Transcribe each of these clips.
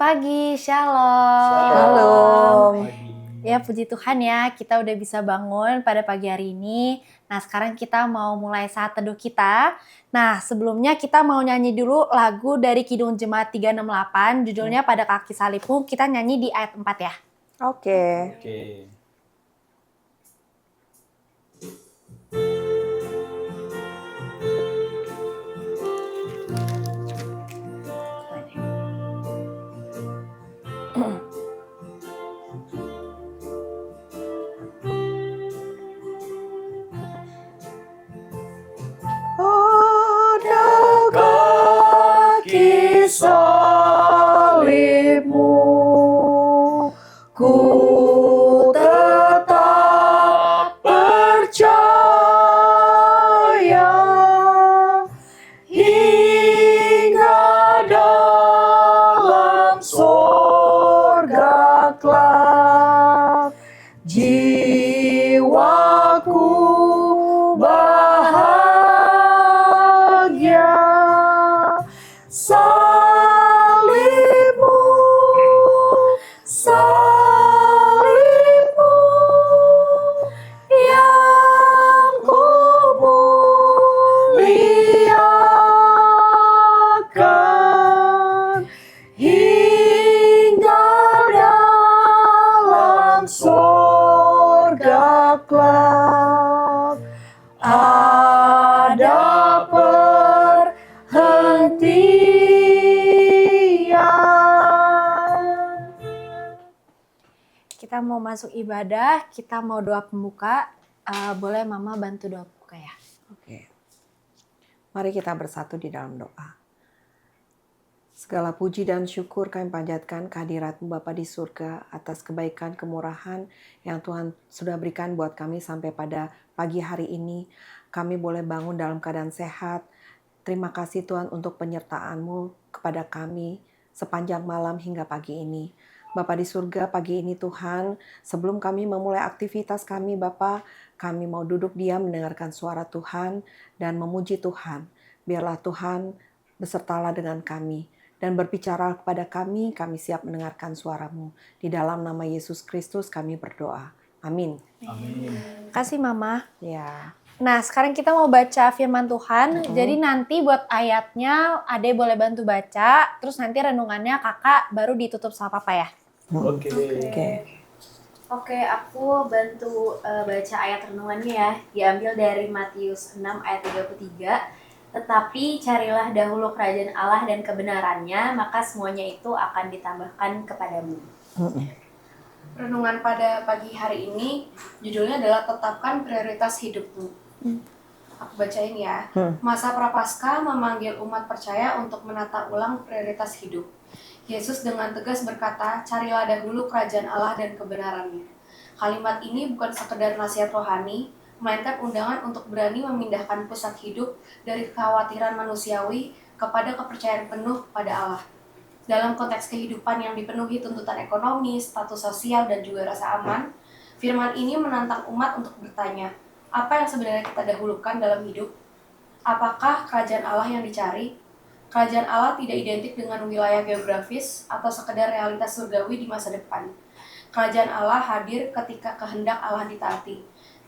pagi, Shalom. Shalom. Ya, puji Tuhan ya, kita udah bisa bangun pada pagi hari ini. Nah, sekarang kita mau mulai saat teduh kita. Nah, sebelumnya kita mau nyanyi dulu lagu dari Kidung Jemaat 368, judulnya Pada Kaki Salibmu. Kita nyanyi di ayat 4 ya. Oke. Pada kaki salibmu ku tetap percaya hingga dalam sorga kelak jiwaku bahagia. Salibmu, salibmu yang ku muliakan hingga dalam sorga kelak ada perhentian. Kita mau masuk ibadah, kita mau doa pembuka. Boleh Mama bantu doa pembuka ya? Oke. Mari kita bersatu di dalam doa. Segala puji dan syukur kami panjatkan kehadirat-Mu Bapa di surga atas kebaikan kemurahan yang Tuhan sudah berikan buat kami sampai pada pagi hari ini. Kami boleh bangun dalam keadaan sehat. Terima kasih Tuhan untuk penyertaan-Mu kepada kami sepanjang malam hingga pagi ini. Bapa di surga, pagi ini Tuhan, sebelum kami memulai aktivitas kami Bapa, kami mau duduk diam mendengarkan suara Tuhan dan memuji Tuhan. Biarlah Tuhan besertalah dengan kami dan berbicara kepada kami siap mendengarkan suara-Mu. Di dalam nama Yesus Kristus kami berdoa. Amin. Amin. Kasih Mama. Ya. Nah, sekarang kita mau baca firman Tuhan. Jadi nanti buat ayatnya Ade boleh bantu baca, terus nanti renungannya Kakak baru ditutup sama Papa ya. Oke. Oke, aku bantu baca ayat renungannya ya. Diambil dari Matius 6 ayat 33. Tetapi carilah dahulu kerajaan Allah dan kebenarannya, maka semuanya itu akan ditambahkan kepadamu. Renungan pada pagi hari ini judulnya adalah tetapkan prioritas hidupmu. Aku bacain ya. Masa Prapaskah memanggil umat percaya untuk menata ulang prioritas hidup. Yesus dengan tegas berkata, carilah dahulu kerajaan Allah dan kebenarannya. Kalimat ini bukan sekedar nasihat rohani, melainkan undangan untuk berani memindahkan pusat hidup dari kekhawatiran manusiawi kepada kepercayaan penuh pada Allah. Dalam konteks kehidupan yang dipenuhi tuntutan ekonomi, status sosial, dan juga rasa aman, firman ini menantang umat untuk bertanya, apa yang sebenarnya kita dahulukan dalam hidup? Apakah kerajaan Allah yang dicari? Kerajaan Allah tidak identik dengan wilayah geografis atau sekedar realitas surgawi di masa depan. Kerajaan Allah hadir ketika kehendak Allah ditaati,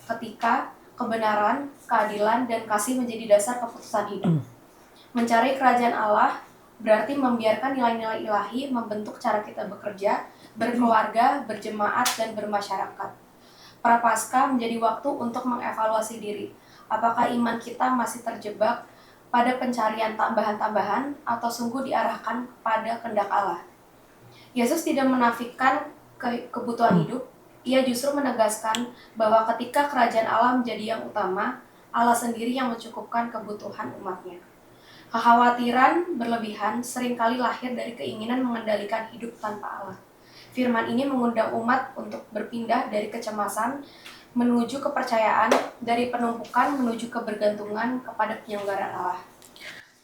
ketika kebenaran, keadilan, dan kasih menjadi dasar keputusan hidup. Mencari kerajaan Allah berarti membiarkan nilai-nilai ilahi membentuk cara kita bekerja, berkeluarga, berjemaat, dan bermasyarakat. Prapaskah menjadi waktu untuk mengevaluasi diri. Apakah iman kita masih terjebak pada pencarian tambahan-tambahan atau sungguh diarahkan pada kehendak Allah? Yesus tidak menafikan kebutuhan hidup, ia justru menegaskan bahwa ketika kerajaan Allah menjadi yang utama, Allah sendiri yang mencukupkan kebutuhan umatnya. Kekhawatiran berlebihan seringkali lahir dari keinginan mengendalikan hidup tanpa Allah. Firman ini mengundang umat untuk berpindah dari kecemasan menuju kepercayaan, dari penumpukan menuju kebergantungan kepada penyelenggaraan Allah.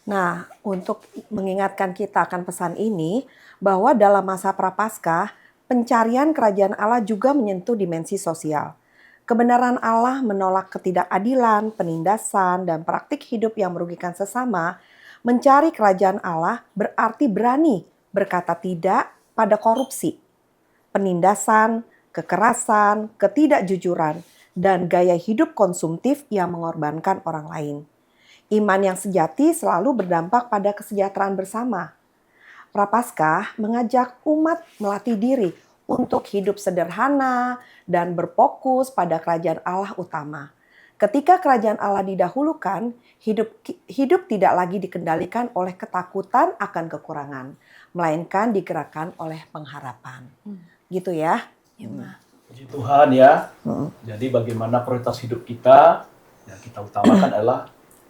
Nah, untuk mengingatkan kita akan pesan ini, bahwa dalam masa Prapaskah, pencarian kerajaan Allah juga menyentuh dimensi sosial. Kebenaran Allah menolak ketidakadilan, penindasan, dan praktik hidup yang merugikan sesama. Mencari kerajaan Allah berarti berani berkata tidak pada korupsi, penindasan, kekerasan, ketidakjujuran, dan gaya hidup konsumtif yang mengorbankan orang lain. Iman yang sejati selalu berdampak pada kesejahteraan bersama. Prapaskah mengajak umat melatih diri untuk hidup sederhana dan berfokus pada kerajaan Allah utama. Ketika kerajaan Allah didahulukan, hidup tidak lagi dikendalikan oleh ketakutan akan kekurangan, melainkan digerakkan oleh pengharapan. Gitu ya. Puji Tuhan ya. Jadi bagaimana prioritas hidup kita yang kita utamakan adalah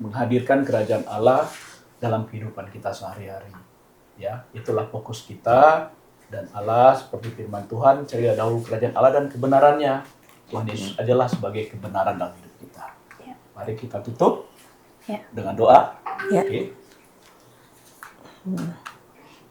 menghadirkan kerajaan Allah dalam kehidupan kita sehari-hari. Ya, itulah fokus kita, dan Allah seperti firman Tuhan, carilah dahulu kerajaan Allah dan kebenarannya. Tuhan Yesus adalah sebagai kebenaran dalam hidup kita. Ya. Mari kita tutup Ya. dengan doa. Ya. Oke.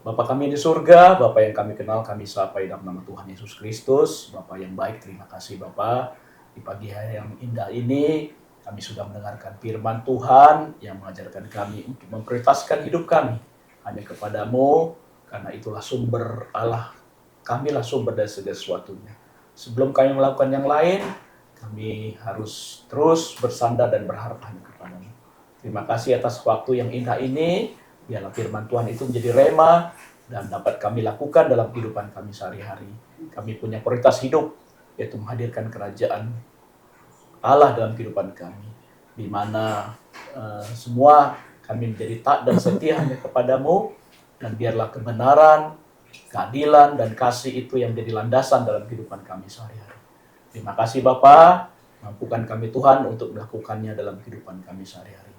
Bapa kami di surga, Bapa yang kami kenal, kami sapa dalam nama Tuhan Yesus Kristus. Bapa yang baik, terima kasih Bapa. Di pagi hari yang indah ini, kami sudah mendengarkan firman Tuhan yang mengajarkan kami untuk memprioritaskan hidup kami hanya kepadamu, karena itulah sumber Allah. Kamilah sumber dari segala sesuatunya. Sebelum kami melakukan yang lain, kami harus terus bersandar dan berharap hanya kepadamu. Terima kasih atas waktu yang indah ini. Biarlah firman Tuhan itu menjadi rema dan dapat kami lakukan dalam kehidupan kami sehari-hari. Kami punya prioritas hidup, yaitu menghadirkan kerajaan Allah dalam kehidupan kami, di mana semua kami menjadi taat dan setia hanya kepadamu, dan biarlah kebenaran, keadilan, dan kasih itu yang menjadi landasan dalam kehidupan kami sehari-hari. Terima kasih Bapa, mampukan kami Tuhan untuk melakukannya dalam kehidupan kami sehari-hari.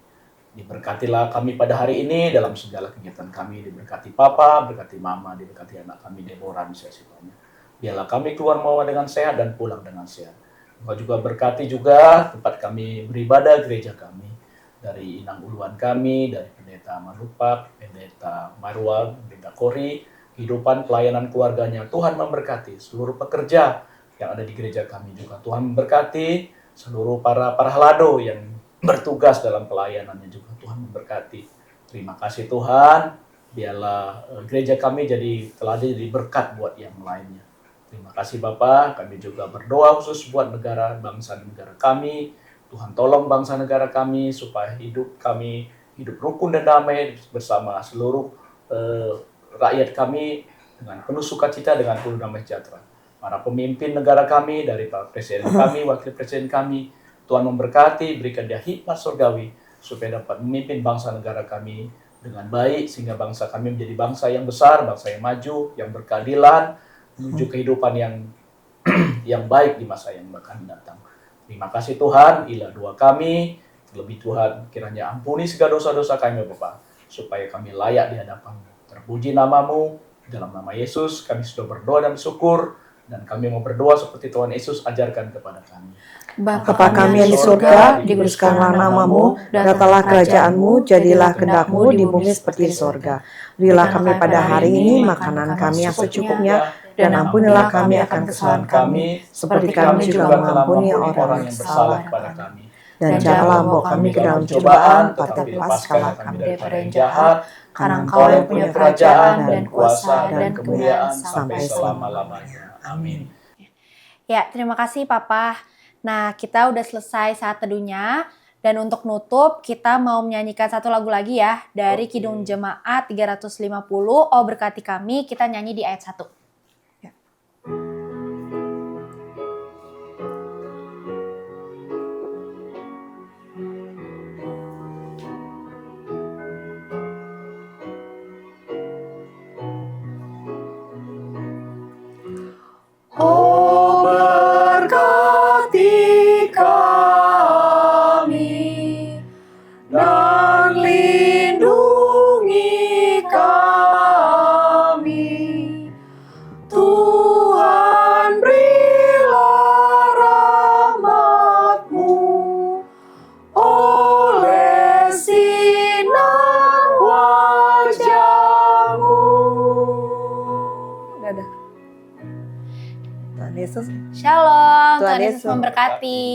Diberkatilah kami pada hari ini dalam segala kegiatan kami. Diberkati Papa, berkati Mama, diberkati anak kami Deborah, misalnya. Biarlah kami keluar mawa dengan sehat dan pulang dengan sehat. Engkau juga berkati juga tempat kami beribadah, gereja kami. Dari Inang Uluan kami, dari Pendeta Malupak, Pendeta Marwa, Pendeta Kori, kehidupan pelayanan keluarganya. Tuhan memberkati seluruh pekerja yang ada di gereja kami juga. Tuhan memberkati seluruh para halado yang bertugas dalam pelayanannya juga. Tuhan memberkati. Terima kasih Tuhan. Biarlah gereja kami telah jadi berkat buat yang lainnya. Terima kasih Bapak. Kami juga berdoa khusus buat negara, bangsa dan negara kami. Tuhan tolong bangsa negara kami supaya hidup kami hidup rukun dan damai bersama seluruh rakyat kami dengan penuh sukacita, dengan penuh damai sejahtera. Para pemimpin negara kami, dari Pak Presiden kami, Wakil Presiden kami, Tuhan memberkati, berikan dia hikmat surgawi supaya dapat memimpin bangsa negara kami dengan baik, sehingga bangsa kami menjadi bangsa yang besar, bangsa yang maju, yang berkeadilan, menuju kehidupan yang baik di masa yang akan datang. Terima kasih Tuhan, inilah doa kami. Terlebih Tuhan, kiranya ampuni segala dosa-dosa kami Bapa, supaya kami layak di hadapan-Mu. Terpuji nama-Mu, dalam nama Yesus kami sudah berdoa dan bersyukur, dan kami mau berdoa seperti Tuhan Yesus ajarkan kepada kami. Bapa kami yang di surga, dikuduskanlah nama-Mu, datanglah kerajaan-Mu, jadilah kehendak-Mu di bumi seperti di surga. Berilah kami pada hari ini makanan kami yang secukupnya, dan ampunilah kami akan kesalahan kami, seperti kami juga mengampuni orang yang bersalah kepada kami. Dan janganlah membawa kami ke dalam cobaan, tetapi lepaskanlah kami daripada yang jahat, karena Engkau yang punya kerajaan dan kuasa dan kemuliaan sampai selama-lamanya. Amin. Ya, terima kasih Papa. Nah, kita udah selesai saat teduhnya. Dan untuk nutup, kita mau menyanyikan satu lagu lagi ya. Dari Kidung Jemaat 350, Oh Berkati Kami, kita nyanyi di ayat 1. Ya. Oh berkati kami dan lindungi kami, Tuhan berilah rahmat-Mu oleh sinar wajah-Mu. Dadah. Tuhan Yesus. Shalom, Tuhan Tuhan Yesus Yesus memberkati.